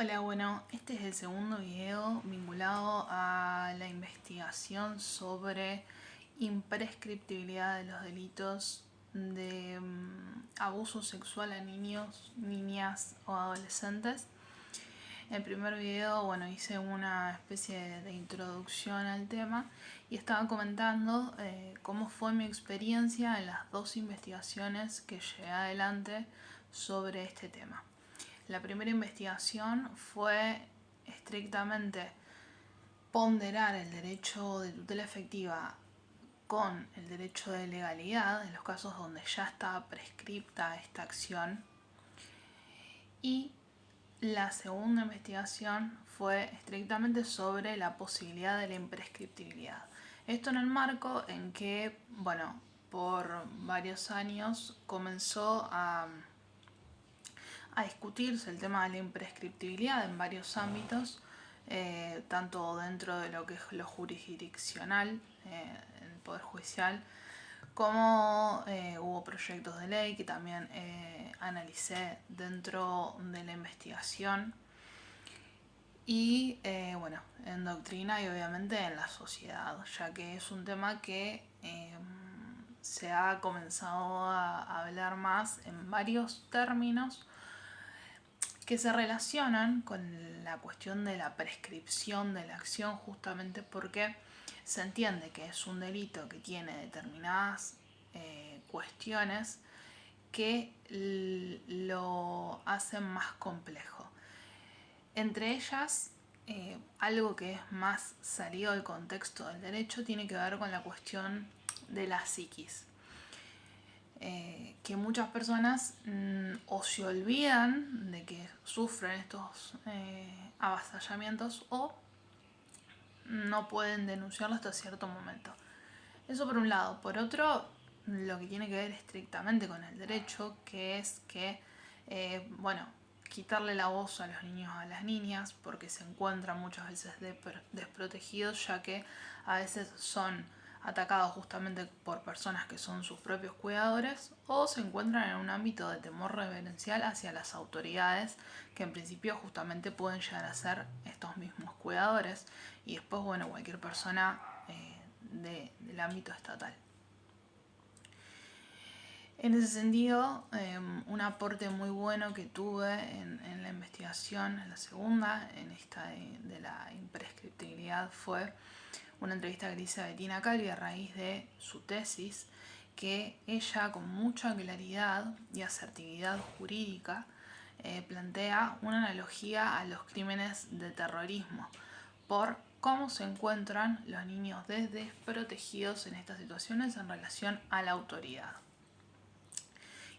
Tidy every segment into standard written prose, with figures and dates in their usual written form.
Hola, bueno, este es el segundo video vinculado a la investigación sobre imprescriptibilidad de los delitos de abuso sexual a niños, niñas o adolescentes. En el primer video, bueno, hice una especie de introducción al tema y estaba comentando cómo fue mi experiencia en las dos investigaciones que llevé adelante sobre este tema. La primera investigación fue estrictamente ponderar el derecho de tutela efectiva con el derecho de legalidad en los casos donde ya estaba prescripta esta acción. Y la segunda investigación fue estrictamente sobre la posibilidad de la imprescriptibilidad. Esto en el marco en que, bueno, por varios años comenzó a discutirse el tema de la imprescriptibilidad en varios ámbitos, tanto dentro de lo que es lo jurisdiccional, el Poder Judicial, como hubo proyectos de ley que también analicé dentro de la investigación y bueno, en doctrina y obviamente en la sociedad, ya que es un tema que se ha comenzado a hablar más en varios términos que se relacionan con la cuestión de la prescripción de la acción, justamente porque se entiende que es un delito que tiene determinadas cuestiones que lo hacen más complejo. Entre ellas, algo que es más salido del contexto del derecho tiene que ver con la cuestión de la psiquis. Que muchas personas o se olvidan de que sufren estos avasallamientos o no pueden denunciarlo hasta cierto momento. Eso por un lado. Por otro, lo que tiene que ver estrictamente con el derecho, que es que, bueno, quitarle la voz a los niños o a las niñas porque se encuentran muchas veces desprotegidos, ya que a veces son atacados justamente por personas que son sus propios cuidadores o se encuentran en un ámbito de temor reverencial hacia las autoridades que en principio justamente pueden llegar a ser estos mismos cuidadores y después, bueno, cualquier persona del ámbito estatal. En ese sentido, un aporte muy bueno que tuve en la investigación, en la segunda, en esta de la imprescriptibilidad, fue una entrevista que le hice a Bettina Calvi a raíz de su tesis, que ella con mucha claridad y asertividad jurídica plantea una analogía a los crímenes de terrorismo por cómo se encuentran los niños desprotegidos en estas situaciones en relación a la autoridad.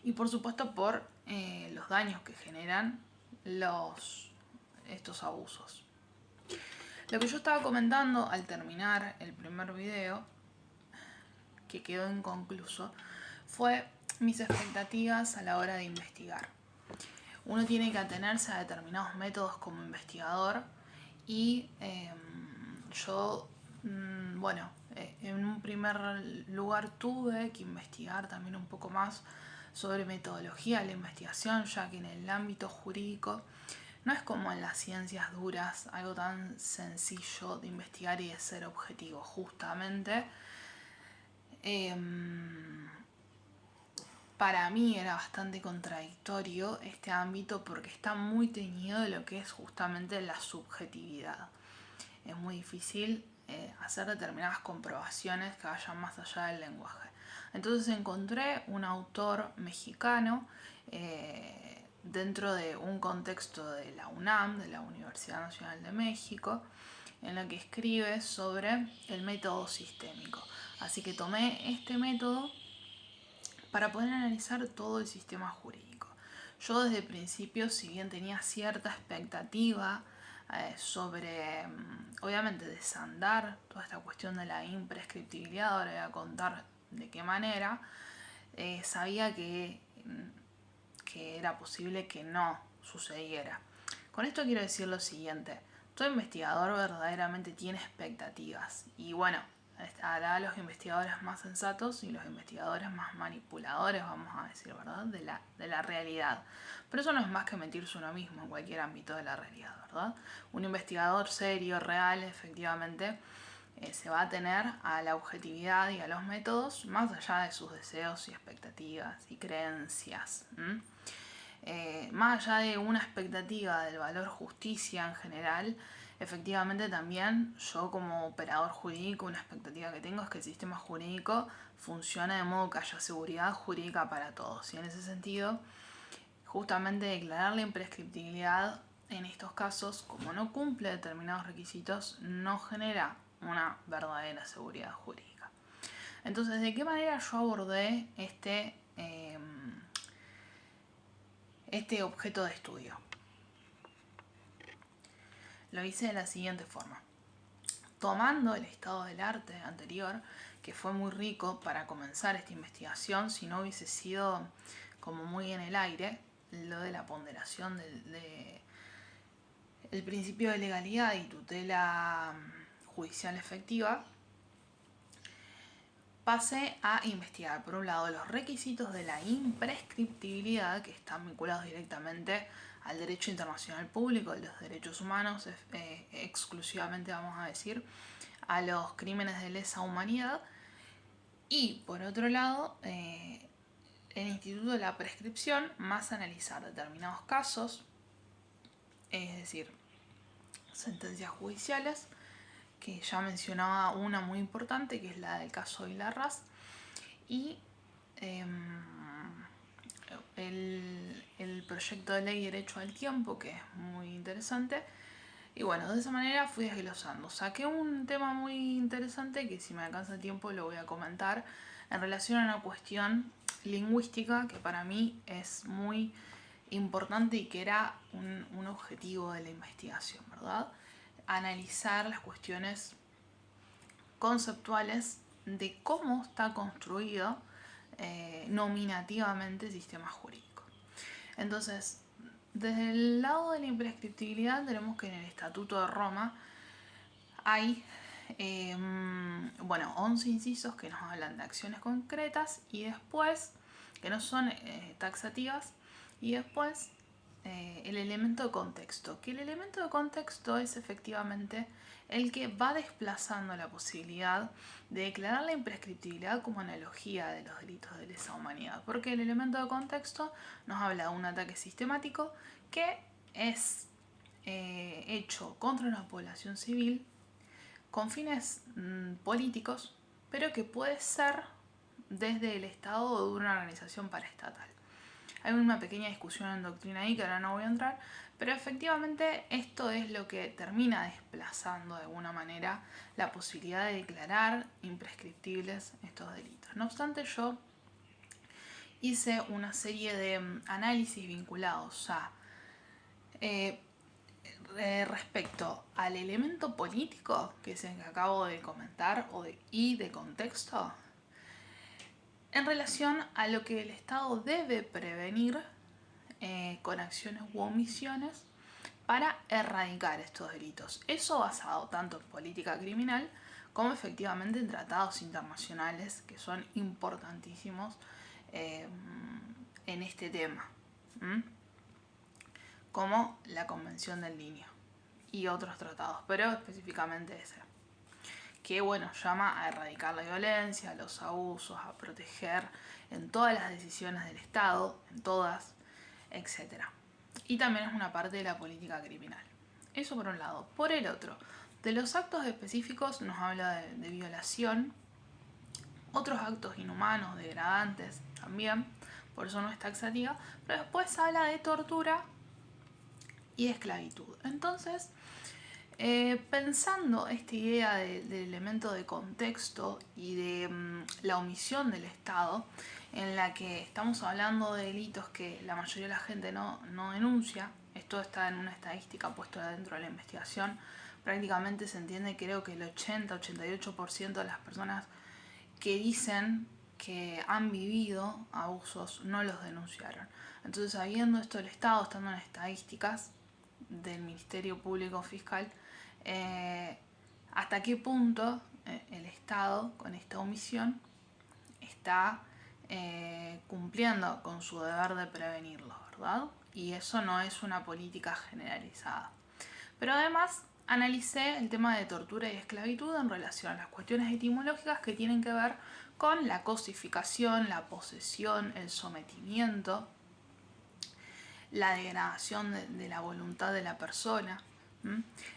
Y por supuesto por los daños que generan estos abusos. Lo que yo estaba comentando al terminar el primer video, que quedó inconcluso, fue mis expectativas a la hora de investigar. Uno tiene que atenerse a determinados métodos como investigador y yo, bueno, en un primer lugar tuve que investigar también un poco más sobre metodología de la investigación, ya que en el ámbito jurídico no es como en las ciencias duras algo tan sencillo de investigar y de ser objetivo. Justamente para mí era bastante contradictorio este ámbito porque está muy teñido de lo que es justamente la subjetividad. Es muy difícil hacer determinadas comprobaciones que vayan más allá del lenguaje. Entonces encontré un autor mexicano dentro de un contexto de la UNAM, de la Universidad Nacional de México, en la que escribe sobre el método sistémico. Así que tomé este método para poder analizar todo el sistema jurídico. Yo desde el principio, si bien tenía cierta expectativa sobre, obviamente, desandar toda esta cuestión de la imprescriptibilidad, ahora voy a contar de qué manera, sabía que era posible que no sucediera. Con esto quiero decir lo siguiente: todo investigador verdaderamente tiene expectativas y bueno, hará a los investigadores más sensatos y los investigadores más manipuladores, vamos a decir, ¿verdad? De la realidad. Pero eso no es más que mentirse uno mismo en cualquier ámbito de la realidad, ¿verdad? Un investigador serio, real, efectivamente, se va a tener a la objetividad y a los métodos más allá de sus deseos y expectativas y creencias. Más allá de una expectativa del valor justicia en general, efectivamente también yo como operador jurídico una expectativa que tengo es que el sistema jurídico funcione de modo que haya seguridad jurídica para todos. Y en ese sentido, justamente declarar la imprescriptibilidad en estos casos, como no cumple determinados requisitos, no genera una verdadera seguridad jurídica. Entonces, ¿de qué manera yo abordé este objeto de estudio? Lo hice de la siguiente forma. Tomando el estado del arte anterior, que fue muy rico para comenzar esta investigación, si no hubiese sido como muy en el aire, lo de la ponderación el principio de legalidad y tutela judicial efectiva, pasé a investigar, por un lado, los requisitos de la imprescriptibilidad, que están vinculados directamente al derecho internacional público, de los derechos humanos, exclusivamente, vamos a decir, a los crímenes de lesa humanidad. Y, por otro lado, el instituto de la prescripción, más analizar determinados casos, es decir, sentencias judiciales, que ya mencionaba una muy importante, que es la del caso Vilarrás, y el proyecto de ley Derecho al Tiempo, que es muy interesante. Y bueno, de esa manera fui desglosando. Saqué un tema muy interesante que si me alcanza el tiempo lo voy a comentar en relación a una cuestión lingüística que para mí es muy importante y que era un objetivo de la investigación, ¿verdad? Analizar las cuestiones conceptuales de cómo está construido nominativamente el sistema jurídico. Entonces, desde el lado de la imprescriptibilidad tenemos que en el Estatuto de Roma hay 11 incisos que nos hablan de acciones concretas y después, que no son taxativas, y después el elemento de contexto, que el elemento de contexto es efectivamente el que va desplazando la posibilidad de declarar la imprescriptibilidad como analogía de los delitos de lesa humanidad, porque el elemento de contexto nos habla de un ataque sistemático que es hecho contra una población civil con fines políticos, pero que puede ser desde el Estado o de una organización paraestatal. Hay una pequeña discusión en doctrina ahí que ahora no voy a entrar, pero efectivamente esto es lo que termina desplazando de alguna manera la posibilidad de declarar imprescriptibles estos delitos. No obstante, yo hice una serie de análisis vinculados a respecto al elemento político, que es el que acabo de comentar, y de contexto, en relación a lo que el Estado debe prevenir con acciones u omisiones para erradicar estos delitos. Eso basado tanto en política criminal como efectivamente en tratados internacionales que son importantísimos en este tema, como la Convención del Niño y otros tratados, pero específicamente ese, que llama a erradicar la violencia, los abusos, a proteger en todas las decisiones del Estado, en todas, etc. Y también es una parte de la política criminal. Eso por un lado. Por el otro, de los actos específicos nos habla de violación, otros actos inhumanos, degradantes también, por eso no es taxativa, pero después habla de tortura y de esclavitud. Entonces, pensando esta idea del elemento de contexto y de la omisión del Estado, en la que estamos hablando de delitos que la mayoría de la gente no denuncia, esto está en una estadística puesta dentro de la investigación, prácticamente se entiende, creo que el 80-88% de las personas que dicen que han vivido abusos no los denunciaron. Entonces, sabiendo esto del Estado, estando en estadísticas del Ministerio Público Fiscal, hasta qué punto el Estado, con esta omisión, está cumpliendo con su deber de prevenirlo, ¿verdad? Y eso no es una política generalizada. Pero además analicé el tema de tortura y esclavitud en relación a las cuestiones etimológicas que tienen que ver con la cosificación, la posesión, el sometimiento, la degradación de la voluntad de la persona.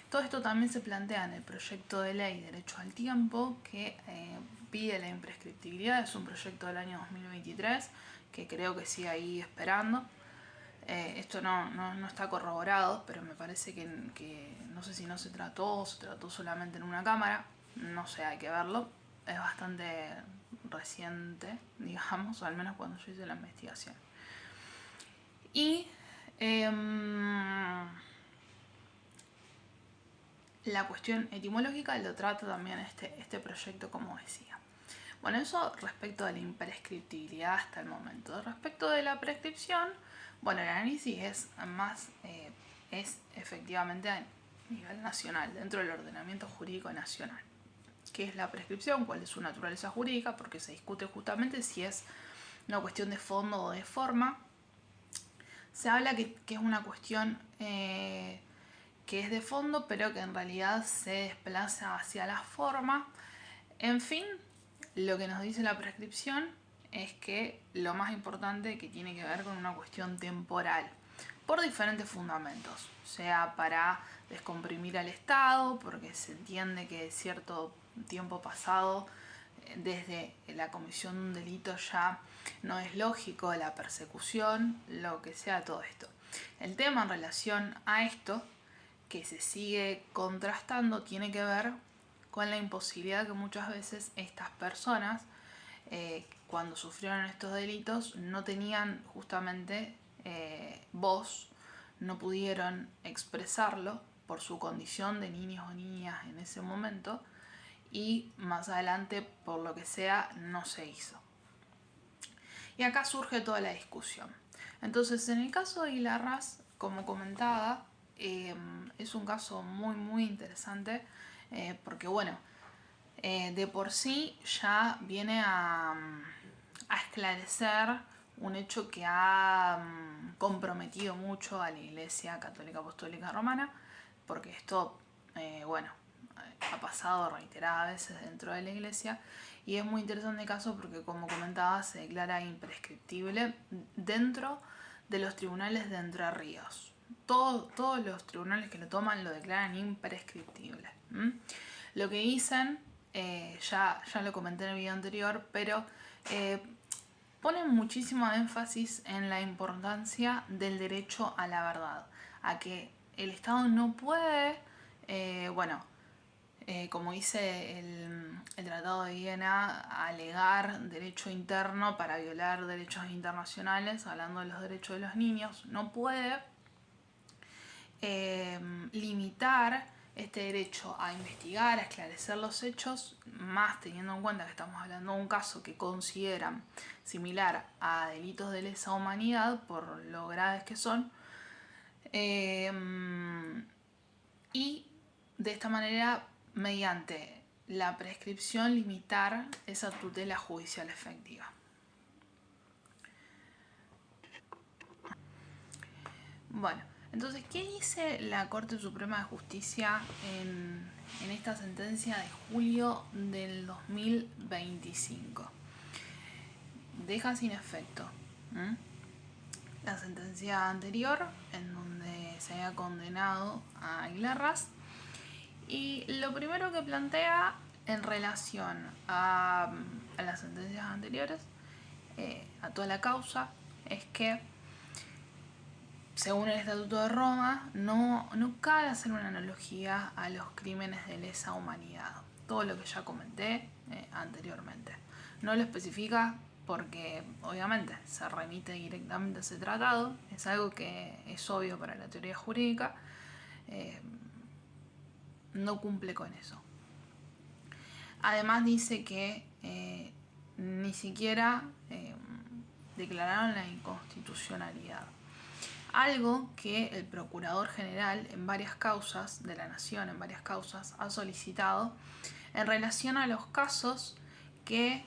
Todo esto también se plantea en el proyecto de ley Derecho al Tiempo, que pide la imprescriptibilidad. Es un proyecto del año 2023 que creo que sigue ahí esperando. Esto no está corroborado, pero me parece que no sé si no se trató o se trató solamente en una cámara. No sé, hay que verlo. Es bastante reciente, digamos, o al menos cuando yo hice la investigación. Y la cuestión etimológica lo trata también este proyecto, como decía. Bueno, eso respecto de la imprescriptibilidad hasta el momento. Respecto de la prescripción, bueno, el análisis es más, es efectivamente a nivel nacional, dentro del ordenamiento jurídico nacional. ¿Qué es la prescripción? ¿Cuál es su naturaleza jurídica? Porque se discute justamente si es una cuestión de fondo o de forma. Se habla que es una cuestión que es de fondo, pero que en realidad se desplaza hacia la forma. En fin, lo que nos dice la prescripción es que lo más importante que tiene que ver con una cuestión temporal, por diferentes fundamentos, sea para descomprimir al Estado, porque se entiende que cierto tiempo pasado, desde la comisión de un delito ya no es lógico la persecución, lo que sea todo esto. El tema en relación a esto, que se sigue contrastando, tiene que ver con la imposibilidad que muchas veces estas personas, cuando sufrieron estos delitos, no tenían justamente voz, no pudieron expresarlo por su condición de niños o niñas en ese momento, y más adelante, por lo que sea, no se hizo. Y acá surge toda la discusión. Entonces, en el caso de Ilarraz, como comentaba, es un caso muy interesante, porque bueno, de por sí ya viene a esclarecer un hecho que ha comprometido mucho a la Iglesia Católica Apostólica Romana, porque esto, ha pasado reiteradas veces dentro de la Iglesia, y es muy interesante el caso porque, como comentaba, se declara imprescriptible dentro de los tribunales de Entre Ríos. Todos los tribunales que lo toman lo declaran imprescriptible. Lo que dicen, ya lo comenté en el video anterior, pero ponen muchísimo énfasis en la importancia del derecho a la verdad, a que el Estado no puede, como dice el Tratado de Viena, alegar derecho interno para violar derechos internacionales, hablando de los derechos de los niños. No puede limitar este derecho a investigar, a esclarecer los hechos, más teniendo en cuenta que estamos hablando de un caso que consideran similar a delitos de lesa humanidad por lo graves que son, y de esta manera, mediante la prescripción, limitar esa tutela judicial efectiva. Bueno, entonces, ¿qué dice la Corte Suprema de Justicia en esta sentencia de julio del 2025? Deja sin efecto la sentencia anterior, en donde se había condenado a Ilarraz, y lo primero que plantea en relación a las sentencias anteriores, a toda la causa, es que según el Estatuto de Roma, no cabe hacer una analogía a los crímenes de lesa humanidad. Todo lo que ya comenté anteriormente. No lo especifica porque, obviamente, se remite directamente a ese tratado. Es algo que es obvio para la teoría jurídica. No cumple con eso. Además dice que ni siquiera declararon la inconstitucionalidad. Algo que el Procurador General en varias causas de la Nación, en varias causas, ha solicitado en relación a los casos que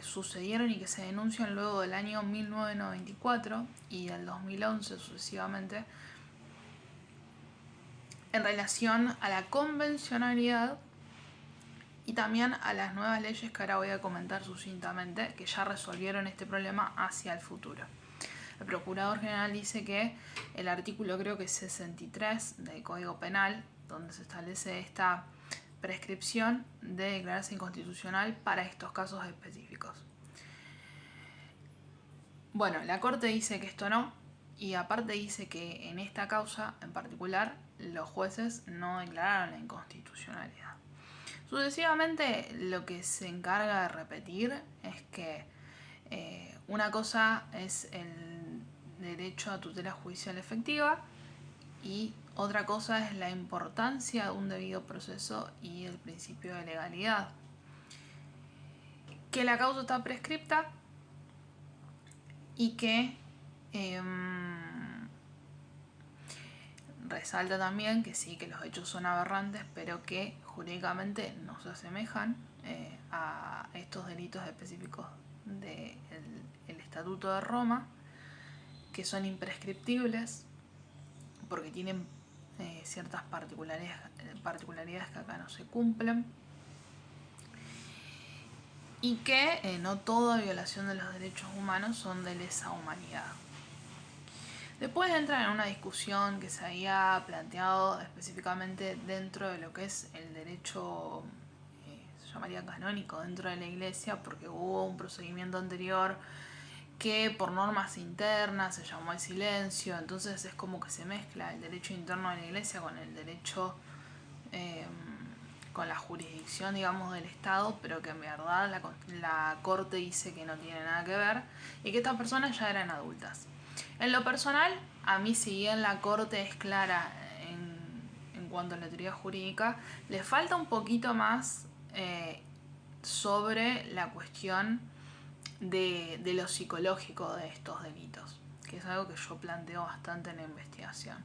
sucedieron y que se denuncian luego del año 1994 y del 2011 sucesivamente, en relación a la convencionalidad y también a las nuevas leyes que ahora voy a comentar sucintamente, que ya resolvieron este problema hacia el futuro. El Procurador General dice que el artículo, creo que 63 del Código Penal, donde se establece esta prescripción, de declararse inconstitucional para estos casos específicos. Bueno, la Corte dice que esto no, y aparte dice que en esta causa en particular los jueces no declararon la inconstitucionalidad. Sucesivamente, lo que se encarga de repetir es que una cosa es el derecho a tutela judicial efectiva y otra cosa es la importancia de un debido proceso y el principio de legalidad. Que la causa está prescripta y que resalta también que sí, que los hechos son aberrantes, pero que jurídicamente no se asemejan a estos delitos específicos del Estatuto de Roma, que son imprescriptibles porque tienen ciertas particularidades que acá no se cumplen, y que no toda violación de los derechos humanos son de lesa humanidad. Después entra en una discusión que se había planteado específicamente dentro de lo que es el derecho, se llamaría canónico, dentro de la Iglesia, porque hubo un procedimiento anterior que por normas internas se llamó el silencio, entonces es como que se mezcla el derecho interno de la Iglesia con el derecho, con la jurisdicción, digamos, del Estado, pero que en verdad la Corte dice que no tiene nada que ver y que estas personas ya eran adultas. En lo personal, a mí, si bien la Corte es clara en cuanto a la teoría jurídica, le falta un poquito más sobre la cuestión de lo psicológico de estos delitos, que es algo que yo planteo bastante en la investigación.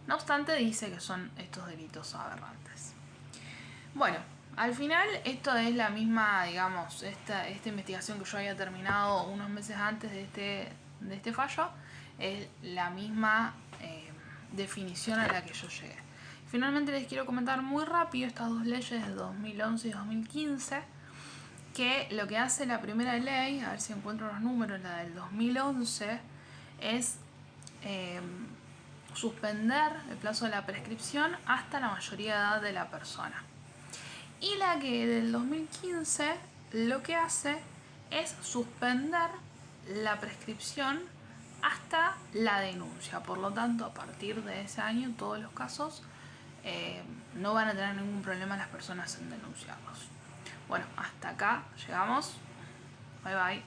No obstante, dice que son estos delitos aberrantes. Bueno, al final esto es la misma, digamos, esta investigación que yo había terminado unos meses antes de este fallo, es la misma definición a la que yo llegué. Finalmente les quiero comentar muy rápido estas dos leyes de 2011 y 2015, que lo que hace la primera ley, a ver si encuentro los números, la del 2011, es suspender el plazo de la prescripción hasta la mayoría de edad de la persona. Y la que del 2015 lo que hace es suspender la prescripción hasta la denuncia. Por lo tanto, a partir de ese año, todos los casos no van a tener ningún problema las personas en denunciarlos. Bueno, hasta acá llegamos. Bye bye.